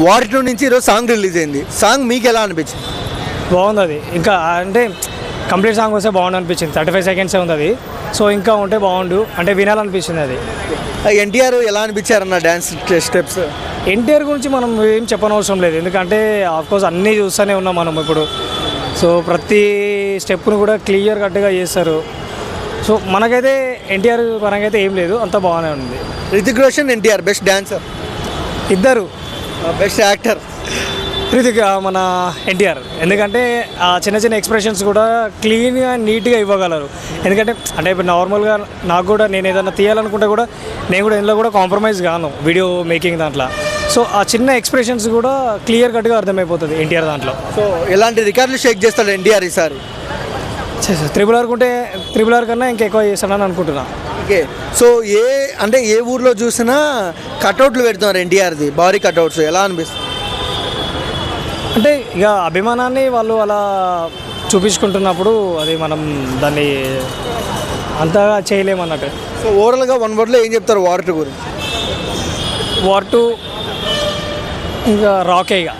War 2 నుంచి ఈరోజు song release అయింది. సాంగ్ మీకు ఎలా అనిపించింది? బాగుంది అది. ఇంకా అంటే కంప్లీట్ సాంగ్ వస్తే బాగుండు అనిపించింది. 35 సెకండ్సే ఉంది అది. సో ఇంకా ఉంటే బాగుండు అంటే వినాలనిపించింది అది. ఎన్టీఆర్ ఎలా అనిపించారన్న డ్యాన్స్ స్టెప్స్? ఎన్టీఆర్ గురించి మనం ఏం చెప్పనవసరం లేదు, ఎందుకంటే ఆఫ్కోర్స్ అన్నీ చూస్తూనే ఉన్నాం మనం ఇప్పుడు. సో ప్రతి స్టెప్ను కూడా క్లియర్ కట్గా చేస్తారు. సో మనకైతే ఎన్టీఆర్ పరంగా అయితే ఏం లేదు, అంతా బాగానే ఉంది. రితిక్ రోషన్, ఎన్టీఆర్ బెస్ట్ డాన్సర్, ఇద్దరు బెస్ట్ యాక్టర్ రితిక్ మన ఎన్టీఆర్. ఎందుకంటే ఆ చిన్న చిన్న ఎక్స్ప్రెషన్స్ కూడా క్లీన్గా నీట్గా ఇవ్వగలరు. ఎందుకంటే అంటే ఇప్పుడు నార్మల్గా నాకు కూడా నేను ఏదైనా తీయాలనుకుంటే కూడా నేను కూడా ఇందులో కూడా కాంప్రమైజ్ కాను వీడియో మేకింగ్ దాంట్లో. సో ఆ చిన్న ఎక్స్ప్రెషన్స్ కూడా క్లియర్ కట్గా అర్థమైపోతుంది ఎన్టీఆర్ దాంట్లో. సో ఎలాంటి రికార్డులు షేక్ చేస్తాడు ఎన్టీఆర్ ఈసారి? త్రిబుల్ ఆర్ కన్నా ఇంకెక్కువ చేస్తాడని అనుకుంటున్నా. ఓకే. సో ఏ ఊర్లో చూసినా కట్అవుట్లు పెడుతున్నారు ఎన్టీఆర్ది, భారీ కట్అవుట్స్, ఎలా అనిపిస్తుంది? అంటే ఇక అభిమానాన్ని వాళ్ళు అలా చూపించుకుంటున్నప్పుడు అది మనం దాన్ని అంతగా చేయలేమన్నట్టు. సో ఓవరాల్గా వన్ వర్డ్లో ఏం చెప్తారు వార్ 2 గురించి? వార్ 2 ఇంకా రాకే ఇక